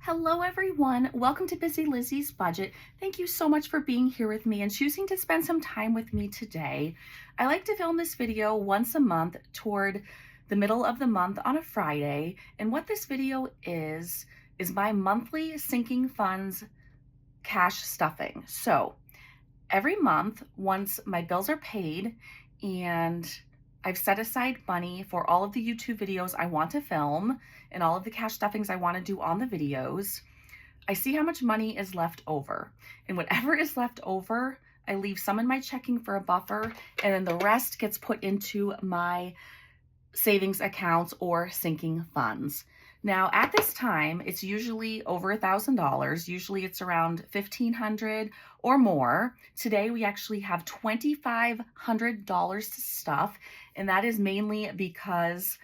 Hello everyone, welcome to Busy Lizzie's Budget. Thank you so much for being here with me and choosing to spend some time with me today. I like to film this video once a month toward the middle of the month on a Friday, and what this video is my monthly sinking funds cash stuffing. So every month, once my bills are paid and I've set aside money for all of the YouTube videos I want to film and all of the cash stuffings I want to do on the videos, I see how much money is left over. And whatever is left over, I leave some in my checking for a buffer, and then the rest gets put into my savings accounts or sinking funds. Now, at this time, it's usually over $1,000. Usually it's around $1,500 or more. Today, we actually have $2,500 to stuff, and that is mainly because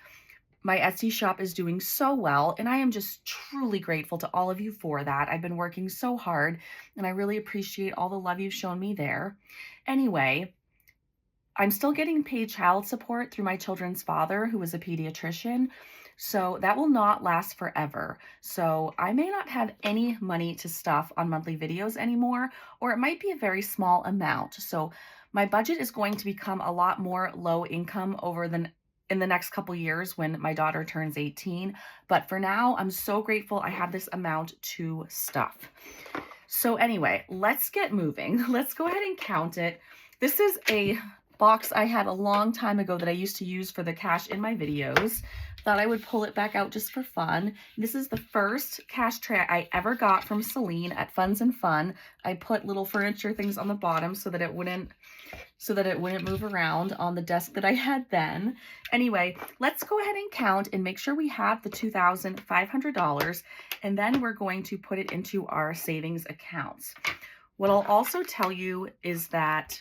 my Etsy shop is doing so well, and I am just truly grateful to all of you for that. I've been working so hard, and I really appreciate all the love you've shown me there. Anyway, I'm still getting paid child support through my children's father, who is a pediatrician, so that will not last forever. So I may not have any money to stuff on monthly videos anymore, or it might be a very small amount. So my budget is going to become a lot more low income in the next couple years when my daughter turns 18. But for now, I'm so grateful I have this amount to stuff. So anyway, let's get moving. Let's go ahead and count it. This is a box I had a long time ago that I used to use for the cash in my videos. Thought I would pull it back out just for fun. This is the first cash tray I ever got from Celine at Funds and Fun. I put little furniture things on the bottom so that it wouldn't move around on the desk that I had then. Anyway, let's go ahead and count and make sure we have the $2,500, and then we're going to put it into our savings accounts. What I'll also tell you is that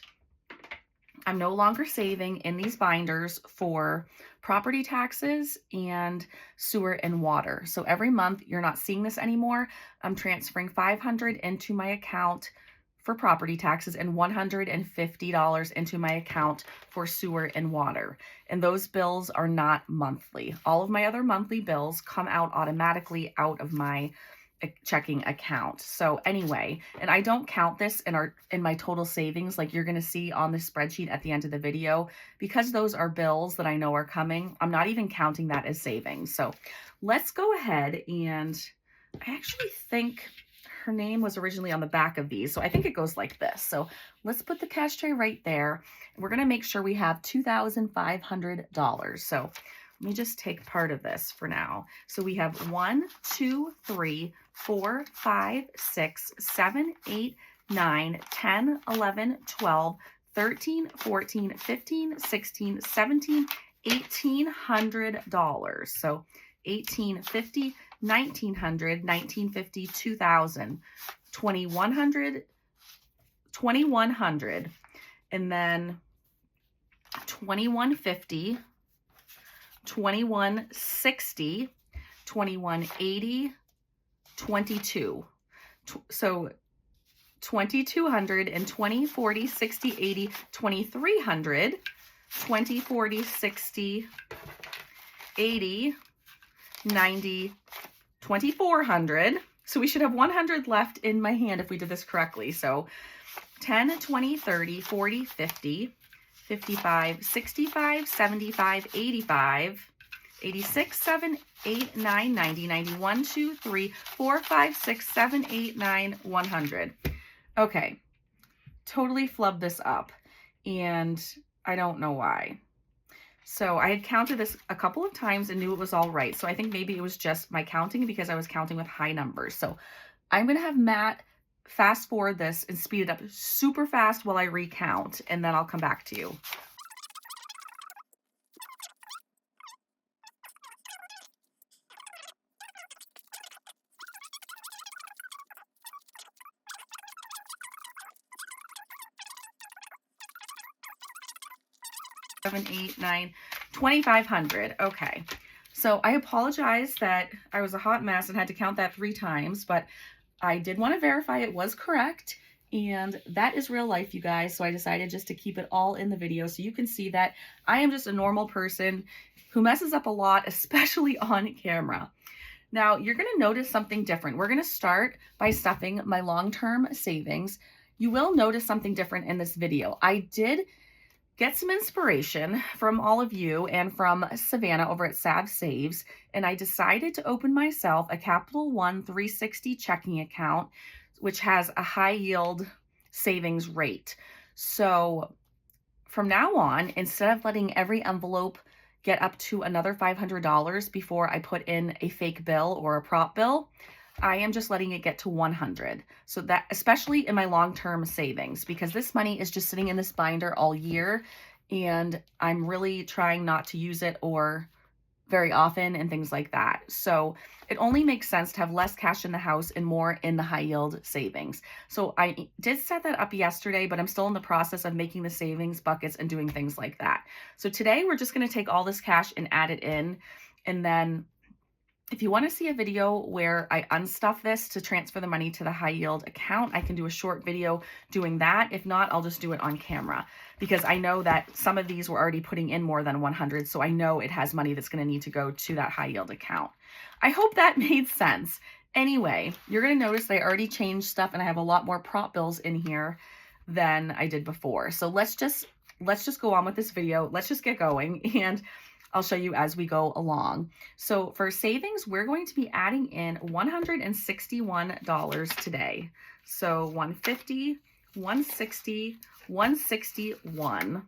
I'm no longer saving in these binders for property taxes and sewer and water. So every month, you're not seeing this anymore. I'm transferring $500 into my account for property taxes and $150 into my account for sewer and water. And those bills are not monthly. All of my other monthly bills come out automatically out of my checking account. So anyway, and I don't count this in my total savings like you're going to see on the spreadsheet at the end of the video, because those are bills that I know are coming. I'm not even counting that as savings. So let's go ahead, and I actually think her name was originally on the back of these, so I think it goes like this. So let's put the cash tray right there. We're going to make sure we have $2,500. So let me just take part of this for now. So we have 1, 2, 3, 4, 5, 6, 7, 8, 9, 10, 11, 12, 13, 14, 15, 16, 17, $1,800. So $1,850, $1,900, $1,950, $2,000, $2,100, $2,100, and then $2,150, $2,160, $2,180, $22. So $2,200 and $20, $40, $60, $80, $2,300, $20, $40, $60, $80, $90, $2,400. So we should have $100 left in my hand if we did this correctly. So 10, 20, 30, 40, 50, 55, 65, 75, 85, 86, 7, 8, 9, 90, 91, 2, 3, 4, 5, 6, 7, 8, 9, 100. Okay, totally flubbed this up, and I don't know why. So I had counted this a couple of times and knew it was all right. So I think maybe it was just my counting because I was counting with high numbers. So I'm going to have Matt fast forward this and speed it up super fast while I recount, and then I'll come back to you. Seven, 8, 9, 2,500. Okay. So I apologize that I was a hot mess and had to count that 3 times, but I did want to verify it was correct, and that is real life, you guys. So I decided just to keep it all in the video so you can see that I am just a normal person who messes up a lot, especially on camera. Now you're going to notice something different. We're going to start by stuffing my long-term savings. You will notice something different in this video. I did get some inspiration from all of you and from Savannah over at Sav Saves, and I decided to open myself a Capital One 360 checking account, which has a high yield savings rate. So from now on, instead of letting every envelope get up to another $500 before I put in a fake bill or a prop bill, I am just letting it get to 100. So that, especially in my long-term savings, because this money is just sitting in this binder all year and I'm really trying not to use it or very often and things like that. So it only makes sense to have less cash in the house and more in the high yield savings. So I did set that up yesterday, but I'm still in the process of making the savings buckets and doing things like that. So today we're just going to take all this cash and add it in. And then if you want to see a video where I unstuff this to transfer the money to the high yield account, I can do a short video doing that. If not, I'll just do it on camera because I know that some of these were already putting in more than 100. So I know it has money that's going to need to go to that high yield account. I hope that made sense. Anyway, you're going to notice I already changed stuff and I have a lot more prop bills in here than I did before. So let's just go on with this video. Let's just get going and I'll show you as we go along. So for savings, we're going to be adding in $161 today. So 150, 160, 161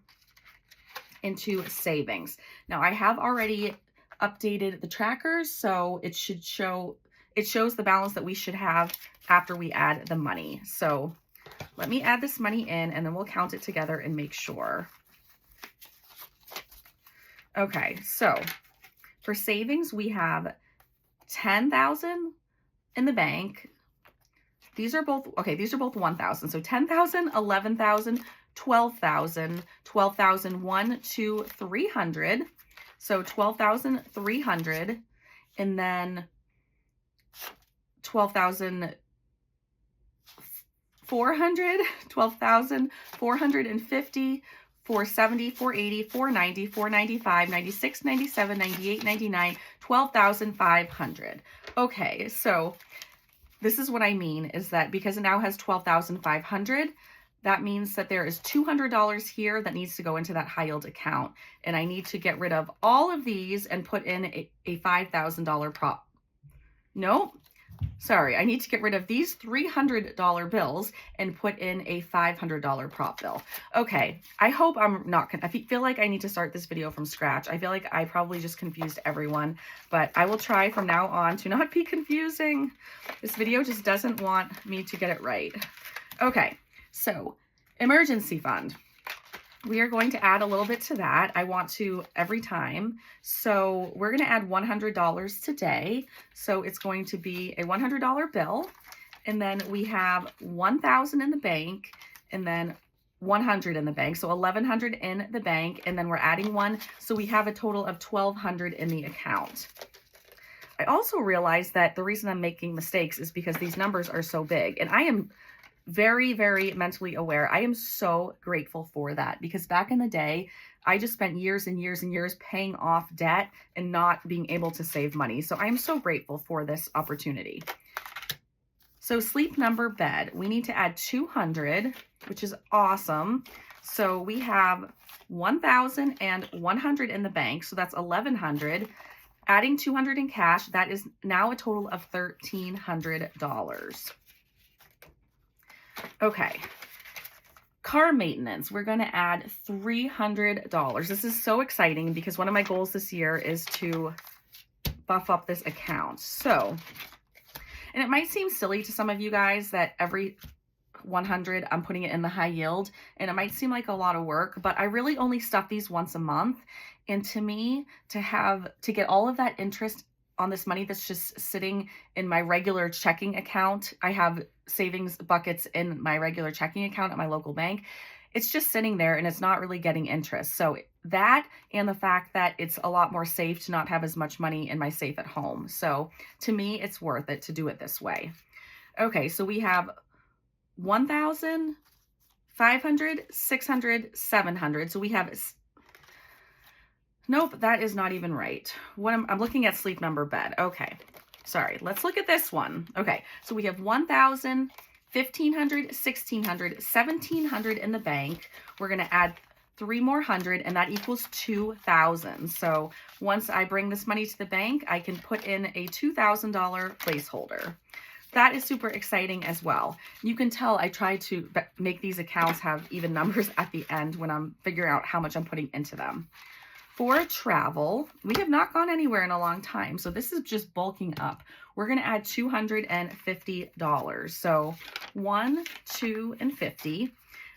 into savings. Now I have already updated the trackers, so it shows the balance that we should have after we add the money. So let me add this money in and then we'll count it together and make sure. Okay, so for savings, we have 10,000 in the bank. These are both 1,000. So 10,000, 11,000, 12,000, 12,000, 1, 2, 300. So 12,300 and then 12,400, 12,450, 470, 480, 490, 495, 96, 97, 98, 99, 12,500. Okay, so this is what I mean is that because it now has 12,500, that means that there is $200 here that needs to go into that high yield account. And I need to get rid of all of these and put in a $5,000 prop. Nope. Sorry, I need to get rid of these $300 bills and put in a $500 prop bill. Okay, I hope I'm not, I feel like I need to start this video from scratch. I feel like I probably just confused everyone, but I will try from now on to not be confusing. This video just doesn't want me to get it right. Okay, so emergency fund. We are going to add a little bit to that. I want to every time. So we're going to add $100 today. So it's going to be a $100 bill. And then we have 1,000 in the bank and then 100 in the bank. So 1,100 in the bank. And then we're adding one. So we have a total of 1,200 in the account. I also realized that the reason I'm making mistakes is because these numbers are so big. And I am very, very mentally aware. I am so grateful for that because back in the day, I just spent years and years and years paying off debt and not being able to save money. So I am so grateful for this opportunity. So sleep number bed, we need to add 200, which is awesome. So we have 1,000 and 100 in the bank. So that's 1,100. Adding 200 in cash, that is now a total of $1,300. Okay, car maintenance, we're going to add $300. This is so exciting because one of my goals this year is to buff up this account. So, and it might seem silly to some of you guys that every 100 I'm putting it in the high yield, and it might seem like a lot of work, but I really only stuff these once a month. And to me, to get all of that interest on this money that's just sitting in my regular checking account. I have savings buckets in my regular checking account at my local bank. It's just sitting there and it's not really getting interest. So that and the fact that it's a lot more safe to not have as much money in my safe at home. So to me, it's worth it to do it this way. Okay, so we have 1,000, 500, 600, 700. So we have nope, that is not even right. I'm looking at sleep number bed. Okay. sorry, let's look at this one. Okay, so we have 1,000, 1,500, 1,600, 1,700 in the bank. We're gonna add 3 more hundred, and that equals 2,000. So once I bring this money to the bank, I can put in a $2,000 placeholder. That is super exciting as well. You can tell I try to make these accounts have even numbers at the end when I'm figuring out how much I'm putting into them. For travel, we have not gone anywhere in a long time, so this is just bulking up. We're going to add $250. So 1, 2, and 50.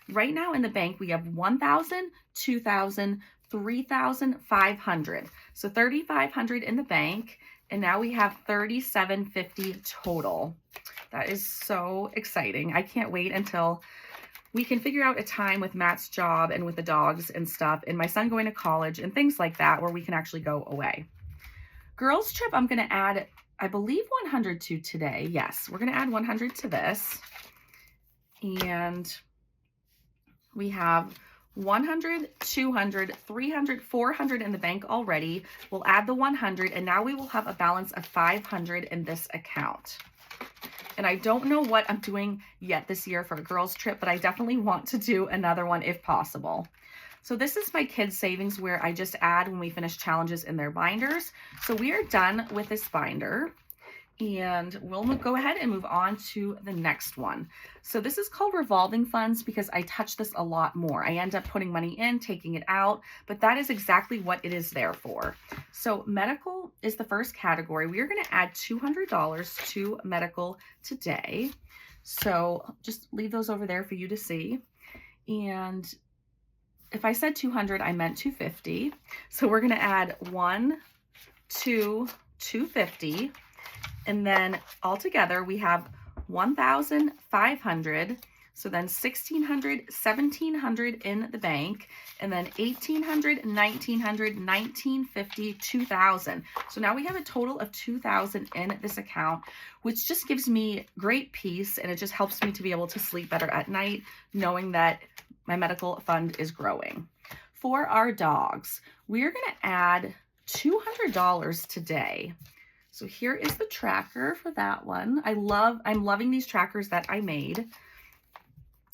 Right now in the bank, we have 1,000, 2,000, 3,500. So 3,500 in the bank, and now we have 3,750 total. That is so exciting. I can't wait until we can figure out a time with Matt's job and with the dogs and stuff and my son going to college and things like that where we can actually go away. Girls trip, I'm going to add, I believe 100 to today. Yes, we're going to add 100 to this. And we have 100, 200, 300, 400 in the bank already. We'll add the 100 and now we will have a balance of 500 in this account. And I don't know what I'm doing yet this year for a girls trip, but I definitely want to do another one if possible. So this is my kids savings where I just add when we finish challenges in their binders. So we are done with this binder. And we'll go ahead and move on to the next one. So this is called revolving funds because I touch this a lot more. I end up putting money in, taking it out, but that is exactly what it is there for. So medical is the first category. We are going to add $200 to medical today. So just leave those over there for you to see. And if I said 200, I meant 250. So we're going to add 1, 2, 250. And then altogether we have 1,500. So then 1,600, 1,700 in the bank, and then 1,800, 1,900, 1,950, 2,000. So now we have a total of 2,000 in this account, which just gives me great peace, and it just helps me to be able to sleep better at night, knowing that my medical fund is growing. For our dogs, we're going to add $200 today. So here is the tracker for that one. I'm loving these trackers that I made.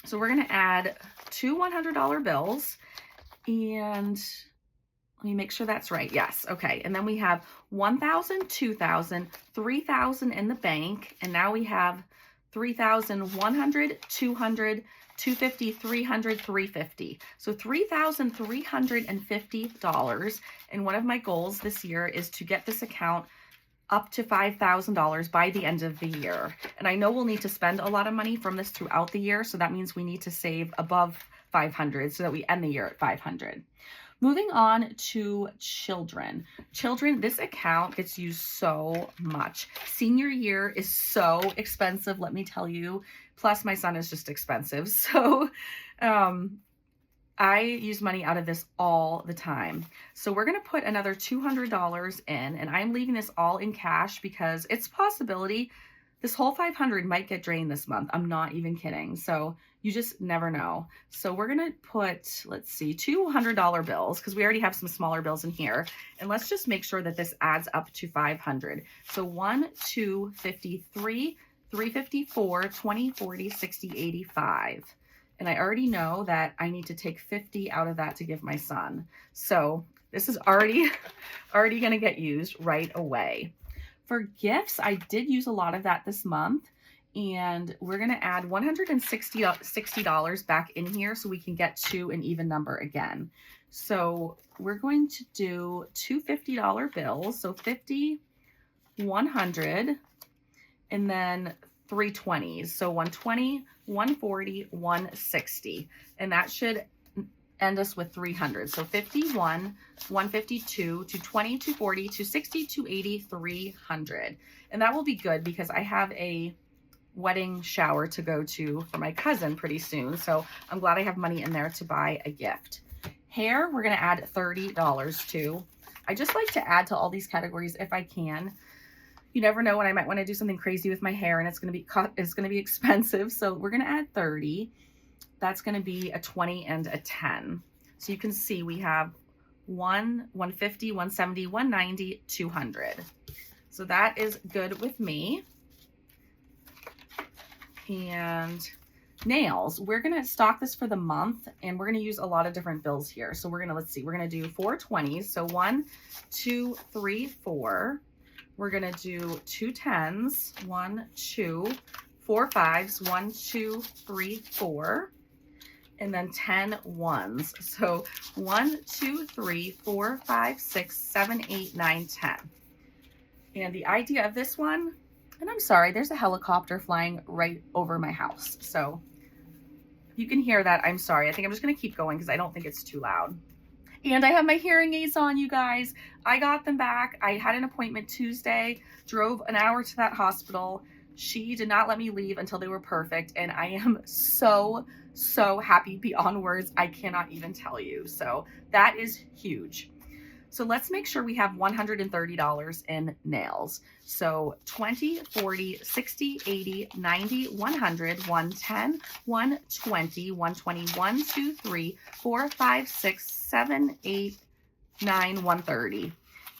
So we're going to add 2 $100 bills, and let me make sure that's right. Yes. Okay. And then we have 1,000, 2,000, 3,000 in the bank. And now we have 3,100, 200, 250, 300, 350. So $3,350. And one of my goals this year is to get this account up to $5,000 by the end of the year. And I know we'll need to spend a lot of money from this throughout the year. So that means we need to save above 500 so that we end the year at 500. Moving on to children. Children, this account gets used so much. Senior year is so expensive, let me tell you. Plus my son is just expensive. So I use money out of this all the time. So we're going to put another $200 in, and I'm leaving this all in cash because it's a possibility this whole 500 might get drained this month. I'm not even kidding. So you just never know. So we're going to put, let's see, $200 bills because we already have some smaller bills in here. And let's just make sure that this adds up to 500. So 1, 2, 53, 354, 20, 40, 60, 85. And I already know that I need to take 50 out of that to give my son. So this is already going to get used right away. For gifts, I did use a lot of that this month. And we're going to add $160 back in here so we can get to an even number again. So we're going to do two $50 bills. So 50, 100, and then 3 20s. So 120, 140, 160. And that should end us with 300. So 51, 152, 220, 240, 260, 280, 300. And that will be good because I have a wedding shower to go to for my cousin pretty soon. So I'm glad I have money in there to buy a gift. Hair, we're going to add $30 to. I just like to add to all these categories if I can. You never know when I might want to do something crazy with my hair and it's going to be expensive. So we're going to add 30. That's going to be a 20 and a 10. So you can see we have 1, 150, 170, 190, 200. So that is good with me. And nails, we're going to stock this for the month, and we're going to use a lot of different bills here. So we're going to, let's see, we're going to do 4 20s. So 1, 2, 3, 4. We're going to do 2 10s, 1, 2, 4 5s, 1, 2, 3, 4, and then 10 ones. So 1, 2, 3, 4, 5, 6, 7, 8, 9, 10. And the idea of this one, and I'm sorry, there's a helicopter flying right over my house. So if you can hear that, I'm sorry. I think I'm just going to keep going because I don't think it's too loud. And I have my hearing aids on, you guys. I got them back. I had an appointment Tuesday, drove an hour to that hospital. She did not let me leave until they were perfect. And I am so, so happy beyond words. I cannot even tell you. So that is huge. So let's make sure we have $130 in nails. So 20, 40, 60, 80, 90, 100, 110, 120, 120, 1, 2, 3, 4, 5, 6, 7, 8, 9, 130.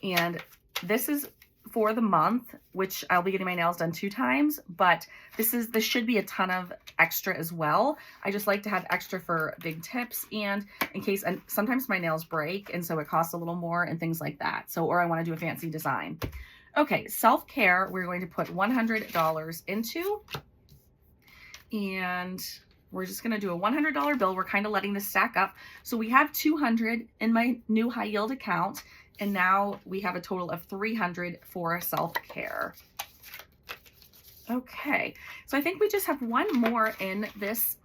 And this is for the month, which I'll be getting my nails done 2 times, but this should be a ton of extra as well. I just like to have extra for big tips and in case, and sometimes my nails break and so it costs a little more and things like that. So, or I want to do a fancy design. Okay, self-care, we're going to put $100 into, and we're just going to do a $100 bill. We're kind of letting this stack up. So we have $200 in my new high yield account. And now we have a total of $300 for self-care. Okay, so I think we just have one more in this.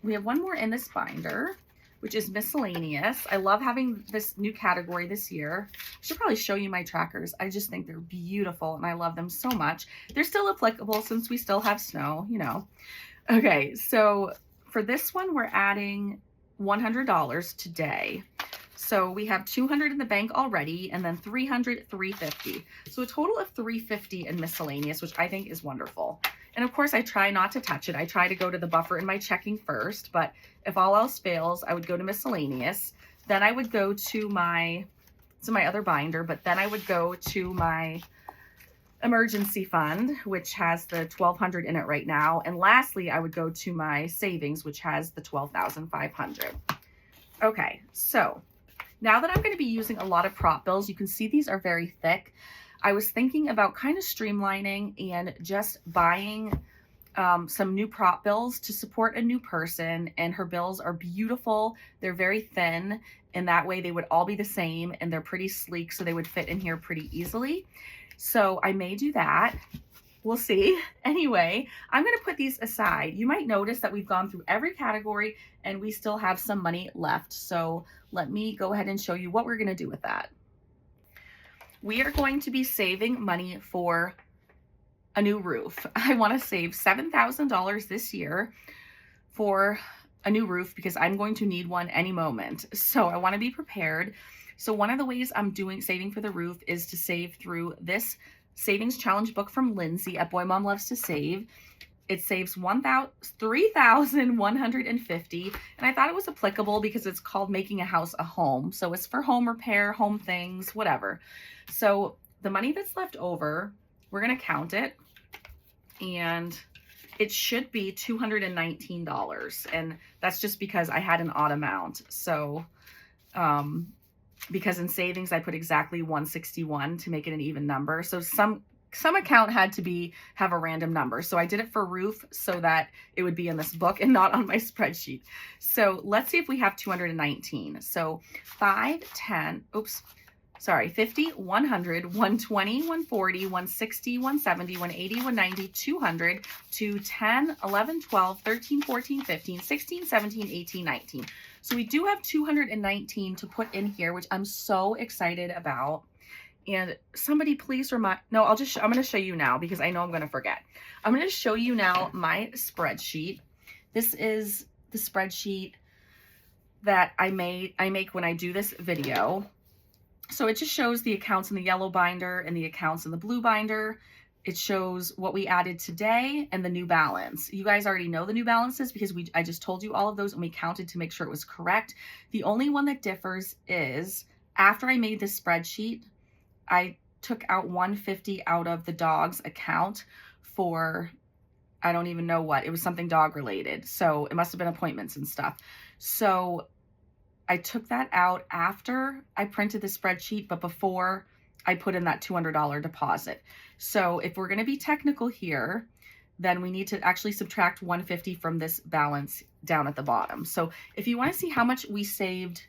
We have one more in this binder, which is miscellaneous. I love having this new category this year. I should probably show you my trackers. I just think they're beautiful and I love them so much. They're still applicable since we still have snow, you know. Okay, so for this one, we're adding $100 today. So we have 200 in the bank already, and then 300, 350. So a total of 350 in miscellaneous, which I think is wonderful. And of course, I try not to touch it. I try to go to the buffer in my checking first, but if all else fails, I would go to miscellaneous. Then I would go to my other binder, but then I would go to my emergency fund, which has the 1,200 in it right now. And lastly, I would go to my savings, which has the 12,500. Okay, so now that I'm going to be using a lot of prop bills, you can see these are very thick. I was thinking about kind of streamlining and just buying some new prop bills to support a new person, and her bills are beautiful. They're very thin, and that way they would all be the same, and they're pretty sleek, so they would fit in here pretty easily. So I may do that. We'll see. Anyway, I'm going to put these aside. You might notice that we've gone through every category and we still have some money left. So let me go ahead and show you what we're going to do with that. We are going to be saving money for a new roof. I want to save $7,000 this year for a new roof because I'm going to need one any moment. So I want to be prepared. So one of the ways I'm saving for the roof is to save through this savings challenge book from Lizzy at Boy Mom Loves to Save. It saves $3,150, and I thought it was applicable because it's called Making a House a Home. So it's for home repair, home things, whatever. So the money that's left over, we're going to count it, and it should be $219, and that's just because I had an odd amount. So because in savings I put exactly 161 to make it an even number. So some account had to have a random number. So I did it for roof so that it would be in this book and not on my spreadsheet. So let's see if we have 219. So 5, 10, 50, 100, 120, 140, 160, 170, 180, 190, 200, 210, 11, 12, 13, 14, 15, 16, 17, 18, 19. So we do have 219 to put in here, which I'm so excited about. And somebody please I'm going to show you now because I know I'm going to forget. I'm going to show you now my spreadsheet. This is the spreadsheet that I make when I do this video. So it just shows the accounts in the yellow binder and the accounts in the blue binder. It shows what we added today and the new balance. You guys already know the new balances because I just told you all of those and we counted to make sure it was correct. The only one that differs is after I made this spreadsheet, I took out 150 out of the dog's account for, I don't even know what. It was something dog related. So it must have been appointments and stuff. So I took that out after I printed the spreadsheet, but before I put in that $200 deposit. So if we're going to be technical here, then we need to actually subtract 150 from this balance down at the bottom. So if you want to see how much we saved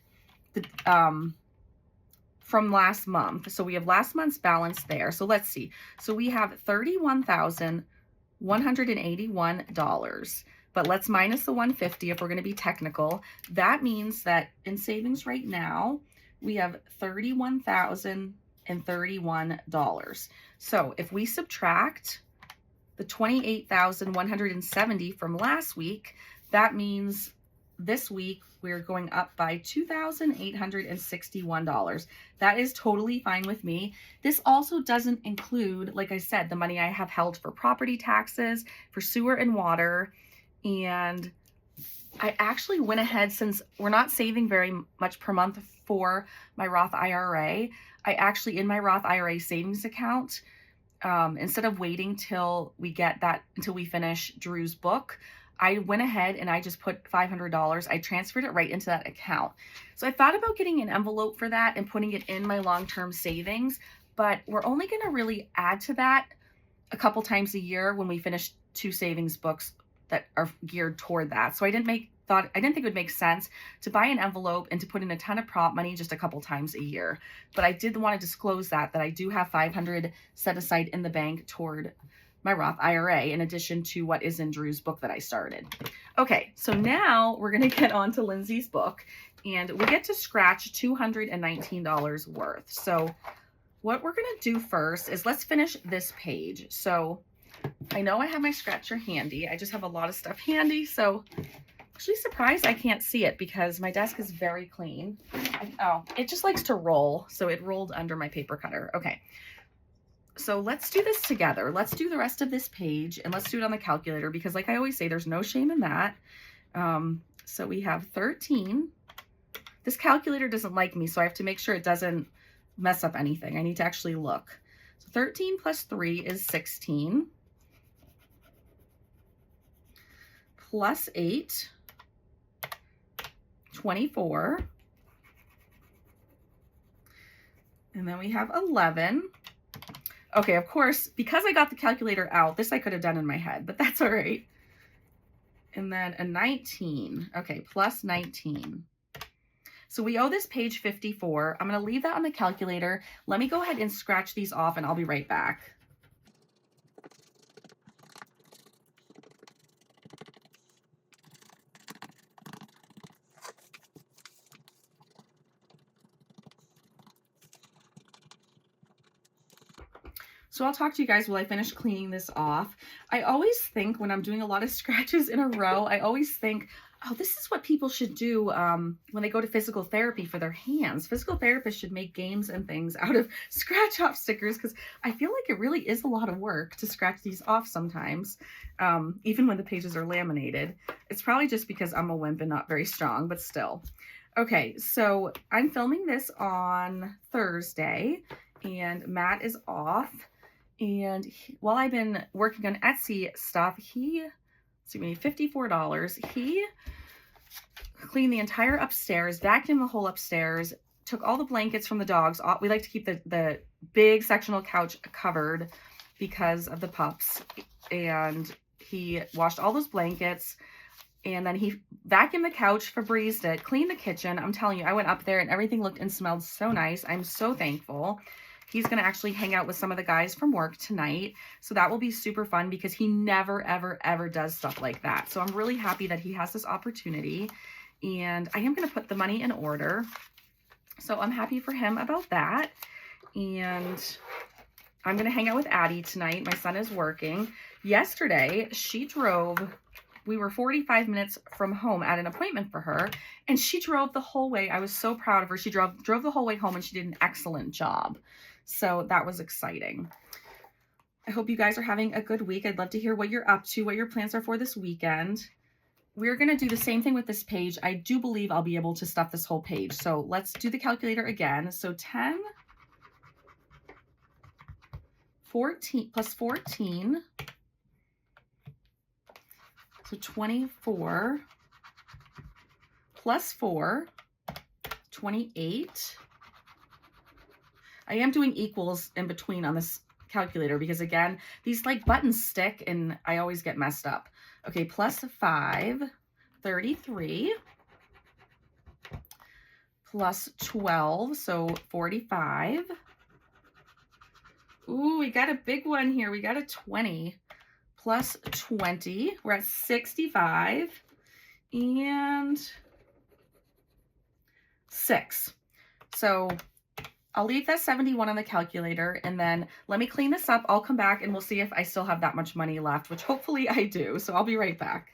from last month, so we have last month's balance there. So let's see. So we have $31,181. But let's minus the 150 if we're going to be technical. That means that in savings right now, we have $31,031. So if we subtract the 28,170 from last week, that means this week we're going up by $2,861. That is totally fine with me. This also doesn't include, like I said, the money I have held for property taxes, for sewer and water. And I actually went ahead, since we're not saving very much per month for my Roth IRA, I actually, in my Roth IRA savings account, instead of waiting till we get that, until we finish Drew's book, I went ahead and I just put $500. I transferred it right into that account. So I thought about getting an envelope for that and putting it in my long-term savings, but we're only going to really add to that a couple times a year when we finish 2 savings books that are geared toward that. So I didn't think it would make sense to buy an envelope and to put in a ton of prop money just a couple times a year. But I did want to disclose that I do have $500 set aside in the bank toward my Roth IRA, in addition to what is in Drew's book that I started. Okay, so now we're going to get on to Lindsay's book, and we get to scratch $219 worth. So what we're going to do first is let's finish this page. So I know I have my scratcher handy. I just have a lot of stuff handy, so actually surprised I can't see it because my desk is very clean. Oh, it just likes to roll, so it rolled under my paper cutter. Okay, so let's do this together. Let's do the rest of this page, and let's do it on the calculator because, like I always say, there's no shame in that. So we have 13. This calculator doesn't like me, so I have to make sure it doesn't mess up anything. I need to actually look. So 13 plus 3 is 16. Plus 8, 24. And then we have 11. Okay, of course, because I got the calculator out, this I could have done in my head, but that's all right. And then a 19. Okay, plus 19. So we owe this page 54. I'm going to leave that on the calculator. Let me go ahead and scratch these off, and I'll be right back. So I'll talk to you guys while I finish cleaning this off. I always think when I'm doing a lot of scratches in a row, I always think, oh, this is what people should do when they go to physical therapy for their hands. Physical therapists should make games and things out of scratch off stickers because I feel like it really is a lot of work to scratch these off sometimes, even when the pages are laminated. It's probably just because I'm a wimp and not very strong, but still. Okay, so I'm filming this on Thursday and Matt is off. And while I've been working on Etsy stuff, we need $54. He cleaned the entire upstairs, vacuumed the whole upstairs, took all the blankets from the dogs. We like to keep the big sectional couch covered because of the pups. And he washed all those blankets. And then he vacuumed the couch, Febrezed it, cleaned the kitchen. I'm telling you, I went up there and everything looked and smelled so nice. I'm so thankful. He's going to actually hang out with some of the guys from work tonight. So that will be super fun because he never, ever, ever does stuff like that. So I'm really happy that he has this opportunity. And I am going to put the money in order. So I'm happy for him about that. And I'm going to hang out with Addie tonight. My son is working. Yesterday, we were 45 minutes from home at an appointment for her, and she drove the whole way. I was so proud of her. She drove the whole way home, and she did an excellent job. So that was exciting. I hope you guys are having a good week. I'd love to hear what you're up to, what your plans are for this weekend. We're going to do the same thing with this page. I do believe I'll be able to stuff this whole page. So let's do the calculator again. So 10 14 plus 14. So 24 plus 4, 28. I am doing equals in between on this calculator because again, these like buttons stick and I always get messed up. Okay, plus 5, 33. Plus 12, so 45. Ooh, we got a big one here. We got a 20. Plus 20, we're at 65. And 6. So I'll leave that 71 on the calculator, and then let me clean this up. I'll come back and we'll see if I still have that much money left, which hopefully I do. So I'll be right back.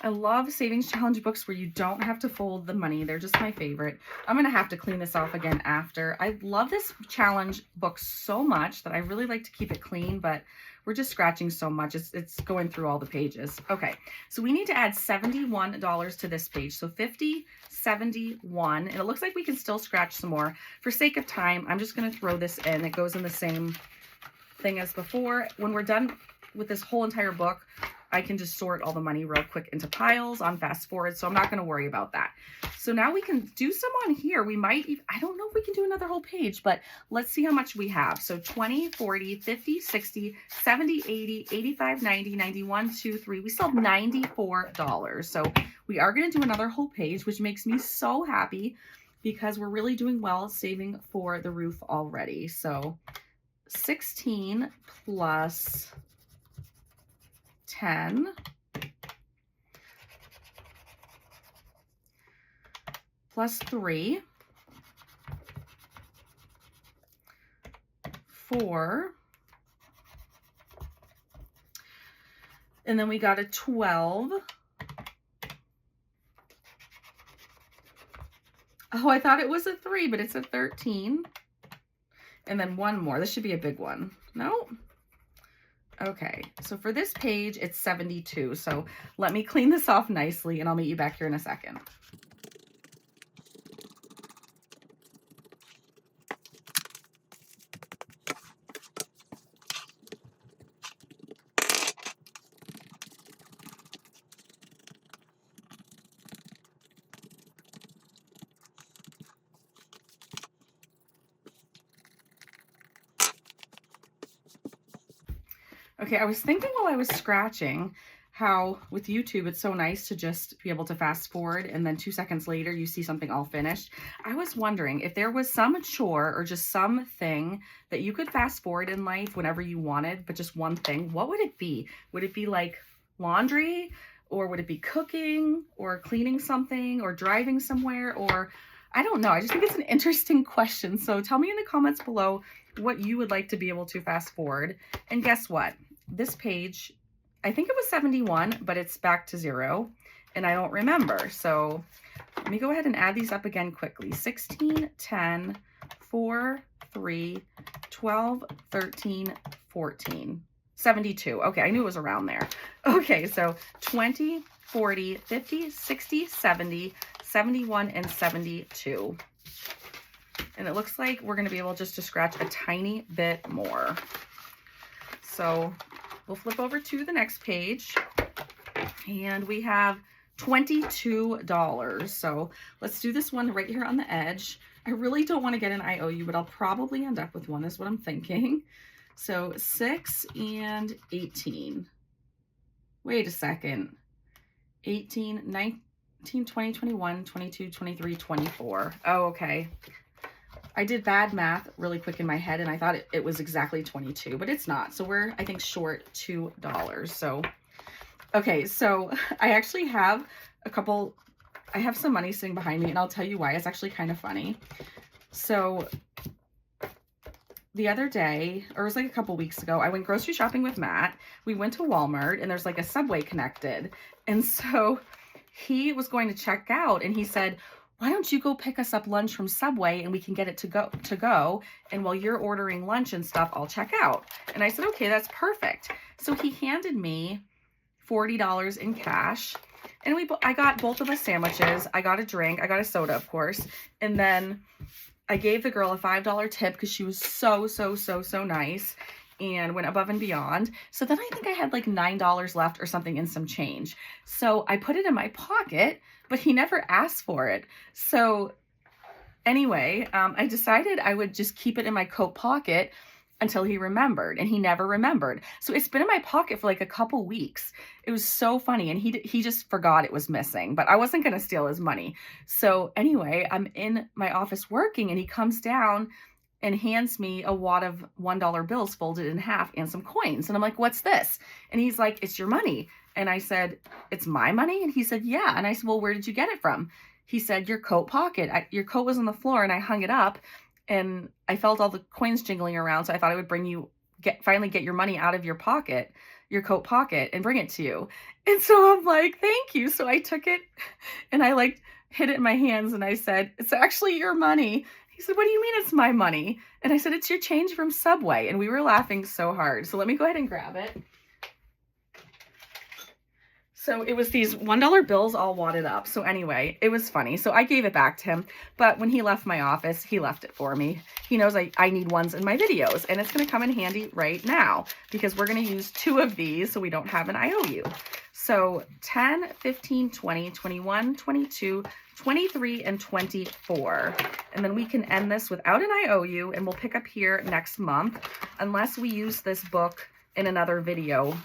I love savings challenge books where you don't have to fold the money. They're just my favorite. I'm going to have to clean this off again after. I love this challenge book so much that I really like to keep it clean, but we're just scratching so much. It's going through all the pages. Okay, so we need to add $71 to this page. So 50, 71, and it looks like we can still scratch some more. For sake of time, I'm just going to throw this in. It goes in the same thing as before. When we're done with this whole entire book, I can just sort all the money real quick into piles on fast forward, so I'm not going to worry about that. So now we can do some on here. We might even, I don't know if we can do another whole page, but let's see how much we have. So 20, 40, 50, 60, 70, 80, 85, 90, 91, 2, 3. We still have $94. So we are going to do another whole page, which makes me so happy because we're really doing well saving for the roof already. So 16 plus 10 plus 3, 4, and then we got a 12. Oh, I thought it was a 3, but it's a 13. And then one more. This should be a big one. No? Okay, so for this page, it's 72. So let me clean this off nicely and I'll meet you back here in a second. Okay, I was thinking while I was scratching how with YouTube, it's so nice to just be able to fast forward and then 2 seconds later you see something all finished. I was wondering if there was some chore or just something that you could fast forward in life whenever you wanted, but just one thing, what would it be? Would it be like laundry, or would it be cooking or cleaning something or driving somewhere, or I don't know. I just think it's an interesting question. So tell me in the comments below what you would like to be able to fast forward. And guess what? This page, I think it was 71, but it's back to 0 and I don't remember. So let me go ahead and add these up again quickly. 16, 10, 4, 3, 12, 13, 14, 72. Okay, I knew it was around there. Okay, so 20, 40, 50, 60, 70, 71, and 72. And it looks like we're going to be able just to scratch a tiny bit more. So we'll flip over to the next page and we have $22. So let's do this one right here on the edge. I really don't want to get an IOU, but I'll probably end up with one is what I'm thinking. So 6 and 18. Wait a second. 18, 19, 20, 21, 22, 23, 24. Oh, okay. I did bad math really quick in my head and I thought it was exactly 22, but it's not. So we're, I think, short $2. So, okay, so I actually have I have some money sitting behind me and I'll tell you why. It's actually kind of funny. So the other day, or it was like a couple weeks ago, I went grocery shopping with Matt. We went to Walmart and there's like a Subway connected. And so he was going to check out and he said, why don't you go pick us up lunch from Subway and we can get it to go. And while you're ordering lunch and stuff, I'll check out. And I said, okay, that's perfect. So he handed me $40 in cash. And I got both of us sandwiches. I got a drink. I got a soda, of course. And then I gave the girl a $5 tip because she was so nice and went above and beyond. So then I think I had like $9 left or something and some change. So I put it in my pocket, but he never asked for it. So anyway, I decided I would just keep it in my coat pocket until he remembered, and he never remembered. So it's been in my pocket for like a couple weeks. It was so funny, and he just forgot it was missing, but I wasn't going to steal his money. So anyway, I'm in my office working, and he comes down and hands me a wad of $1 bills folded in half and some coins. And I'm like, what's this? And he's like, it's your money. And I said, it's my money? And he said, yeah. And I said, well, where did you get it from? He said, your coat pocket. Your coat was on the floor and I hung it up and I felt all the coins jingling around. So I thought I would finally get your money out of your pocket, your coat pocket, and bring it to you. And so I'm like, thank you. So I took it and I like hid it in my hands and I said, it's actually your money. He said, what do you mean it's my money? And I said, it's your change from Subway. And we were laughing so hard. So let me go ahead and grab it. So it was these $1 bills all wadded up. So anyway, it was funny. So I gave it back to him. But when he left my office, he left it for me. He knows I need ones in my videos. And it's going to come in handy right now because we're going to use 2 of these so we don't have an IOU. So 10, 15, 20, 21, 22, 23, and 24. And then we can end this without an IOU and we'll pick up here next month unless we use this book in another video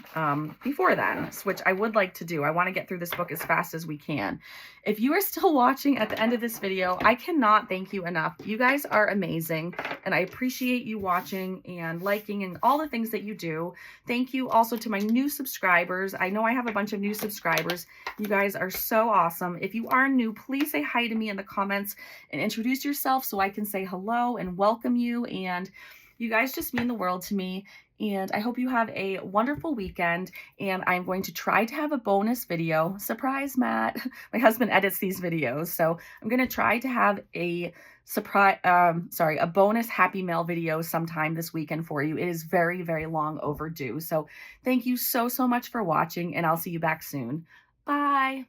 before then, which I would like to do. I want to get through this book as fast as we can. If you are still watching at the end of this video, I cannot thank you enough. You guys are amazing, and I appreciate you watching and liking and all the things that you do. Thank you also to my new subscribers. I know I have a bunch of new subscribers. You guys are so awesome. If you are new, please say hi to me in the comments and introduce yourself so I can say hello and welcome you. And you guys just mean the world to me. And I hope you have a wonderful weekend. And I'm going to try to have a bonus video. Surprise, Matt. My husband edits these videos. So I'm going to try to have a a bonus Happy Mail video sometime this weekend for you. It is very long overdue. So thank you so much for watching, and I'll see you back soon. Bye.